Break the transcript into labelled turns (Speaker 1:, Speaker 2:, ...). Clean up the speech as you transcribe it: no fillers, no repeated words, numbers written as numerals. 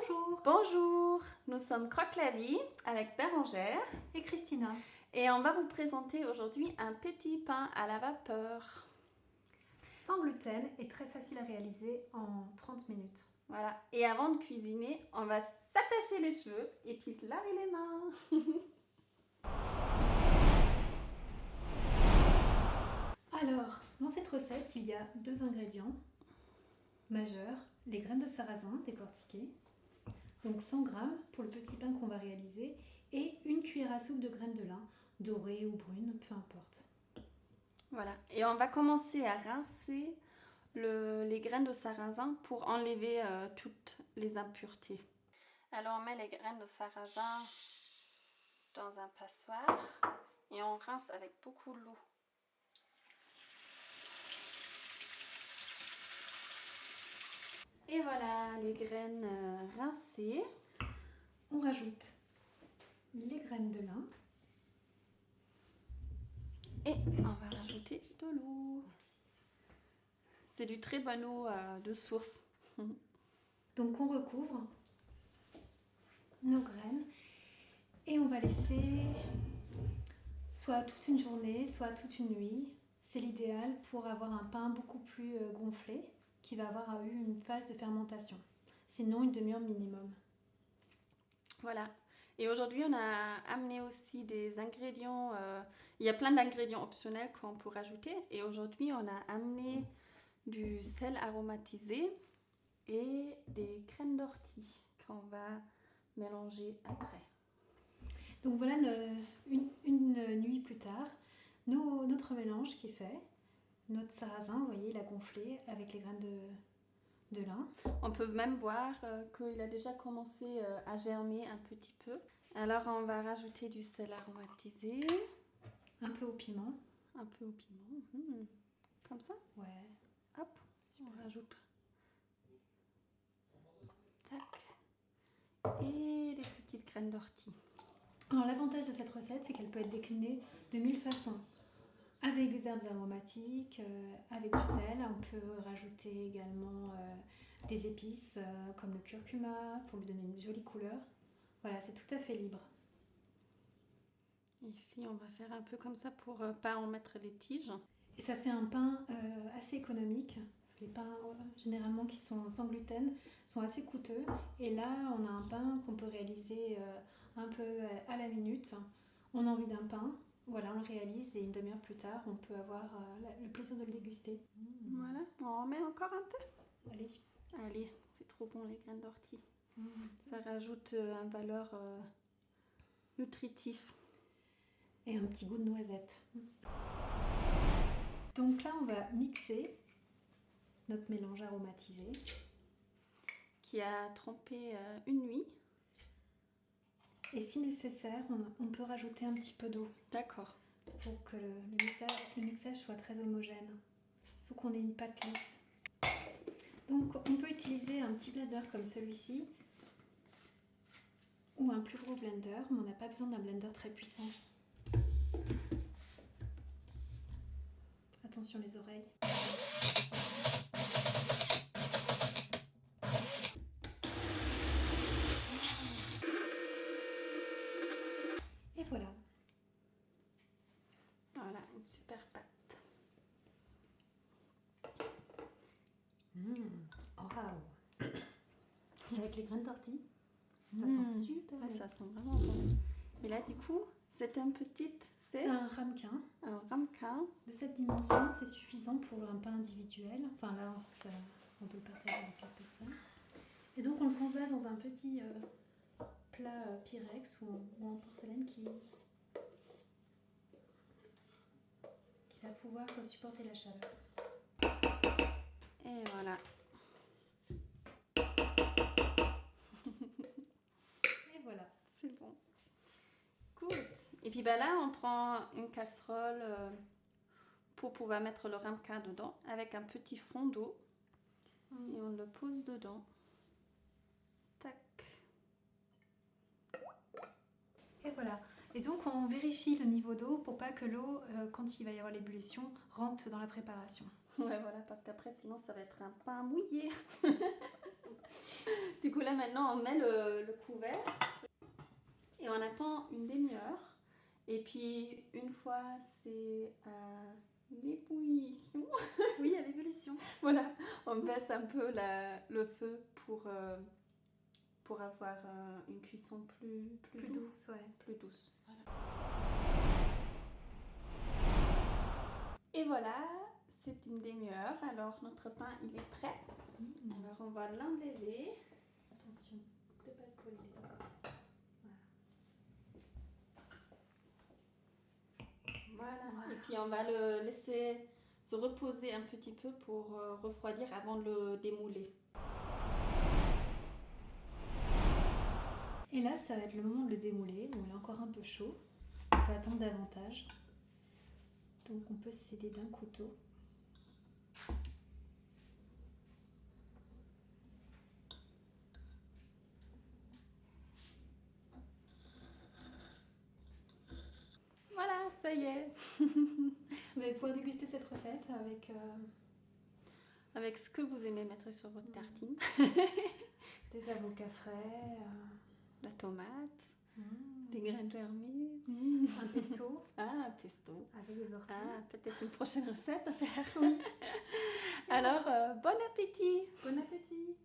Speaker 1: Bonjour
Speaker 2: Bonjour, nous sommes Croque la vie avec Bérangère
Speaker 1: et Christina.
Speaker 2: et on va vous présenter aujourd'hui un petit pain à la vapeur.
Speaker 1: Sans gluten et très facile à réaliser en 30 minutes.
Speaker 2: Voilà, et avant de cuisiner, on va s'attacher les cheveux et puis se laver les mains.
Speaker 1: Alors, dans cette recette, il y a 2 ingrédients majeurs, les graines de sarrasin décortiquées, donc 100 g pour le petit pain qu'on va réaliser, et une cuillère à soupe de graines de lin, dorées ou brunes, peu importe.
Speaker 2: Voilà, et on va commencer à rincer les graines de sarrasin pour enlever toutes les impuretés. Alors on met les graines de sarrasin dans un passoire et on rince avec beaucoup d'eau. Et voilà les graines rincées.
Speaker 1: On rajoute les graines de lin.
Speaker 2: Et on va rajouter de l'eau. C'est du très bonne eau de source.
Speaker 1: Donc on recouvre nos graines et on va laisser soit toute une journée, soit toute une nuit. C'est l'idéal pour avoir un pain beaucoup plus gonflé qui va avoir eu une phase de fermentation. Sinon, une demi-heure minimum.
Speaker 2: Voilà. Et aujourd'hui, on a amené aussi des ingrédients. Il y a plein d'ingrédients optionnels qu'on peut rajouter. Et aujourd'hui, on a amené du sel aromatisé et des graines d'ortie qu'on va mélanger après.
Speaker 1: Donc voilà, une nuit plus tard, notre mélange qui est fait, notre sarrasin, vous voyez, il a gonflé avec les graines de lin.
Speaker 2: On peut même voir qu'il a déjà commencé à germer un petit peu. Alors on va rajouter du sel aromatisé.
Speaker 1: Un peu au piment.
Speaker 2: Un peu au piment. Comme ça.
Speaker 1: Ouais.
Speaker 2: Hop, on rajoute. Tac. Et des petites graines d'ortie.
Speaker 1: Alors l'avantage de cette recette, c'est qu'elle peut être déclinée de 1000 façons. Avec des herbes aromatiques, avec du sel, on peut rajouter également des épices comme le curcuma pour lui donner une jolie couleur. Voilà, c'est tout à fait libre.
Speaker 2: Ici, on va faire un peu comme ça pour pas en mettre les tiges.
Speaker 1: Et ça fait un pain assez économique. Les pains généralement qui sont sans gluten sont assez coûteux. Et là, on a un pain qu'on peut réaliser un peu à la minute. On a envie d'un pain. Voilà, on le réalise et une demi-heure plus tard, on peut avoir le plaisir de le déguster.
Speaker 2: Voilà, on en met encore un peu.
Speaker 1: Allez.
Speaker 2: Allez, c'est trop bon les graines d'ortie. Ça rajoute un valeur nutritif.
Speaker 1: Et un petit goût de noisette. Donc là, on va mixer notre mélange aromatisé.
Speaker 2: Qui a trempé une nuit.
Speaker 1: Et si nécessaire, on peut rajouter un petit peu d'eau.
Speaker 2: D'accord.
Speaker 1: Pour que le mixage soit très homogène. Il faut qu'on ait une pâte lisse. Donc on peut utiliser un petit blender comme celui-ci ou un plus gros blender, mais on n'a pas besoin d'un blender très puissant. Attention les oreilles. Et voilà.
Speaker 2: Voilà, une super pâte.
Speaker 1: Waouh. Et avec les graines d'ortie, ça sent super
Speaker 2: Ouais,
Speaker 1: bon.
Speaker 2: ça sent vraiment bon. Et là, du coup, c'est un petit...
Speaker 1: C'est un ramequin.
Speaker 2: Un ramequin.
Speaker 1: De cette dimension, c'est suffisant pour un pain individuel. Enfin là, on peut le partager avec 4 personnes. Et donc on le transvase dans un petit plat Pyrex ou en porcelaine qui va pouvoir supporter la chaleur.
Speaker 2: Et voilà.
Speaker 1: Et voilà.
Speaker 2: C'est bon. Good. Et puis ben là, on prend une casserole pour pouvoir mettre le ramequin dedans avec un petit fond d'eau. Et on le pose dedans. Tac.
Speaker 1: Et voilà. Et donc on vérifie le niveau d'eau pour pas que l'eau, quand il va y avoir l'ébullition, rentre dans la préparation.
Speaker 2: Ouais, voilà, parce qu'après, sinon, ça va être un pain mouillé. Du coup, là, maintenant, on met le couvert et on attend une demi-heure. Et puis, une fois c'est à l'ébullition,
Speaker 1: Oui, à l'ébullition.
Speaker 2: voilà, on baisse un peu le feu pour avoir une cuisson plus
Speaker 1: douce, ouais.
Speaker 2: plus douce. Voilà. Et voilà, c'est une demi-heure. Alors, notre pain, il est prêt. Alors, on va l'enlever.
Speaker 1: Attention, de ne pas se brûler les doigts.
Speaker 2: Voilà. Et puis, on va le laisser se reposer un petit peu pour refroidir avant de le démouler.
Speaker 1: Et là, ça va être le moment de le démouler. Donc, il est encore un peu chaud. On peut attendre davantage. Donc, on peut s'aider d'un couteau.
Speaker 2: Voilà, ça y est.
Speaker 1: Vous allez pouvoir déguster cette recette
Speaker 2: avec ce que vous aimez mettre sur votre tartine.
Speaker 1: des avocats frais,
Speaker 2: La tomate, des graines germées,
Speaker 1: un pesto.
Speaker 2: un pesto.
Speaker 1: Avec des orties.
Speaker 2: Peut-être une prochaine recette à faire. Oui. Alors, bon appétit!
Speaker 1: Bon appétit!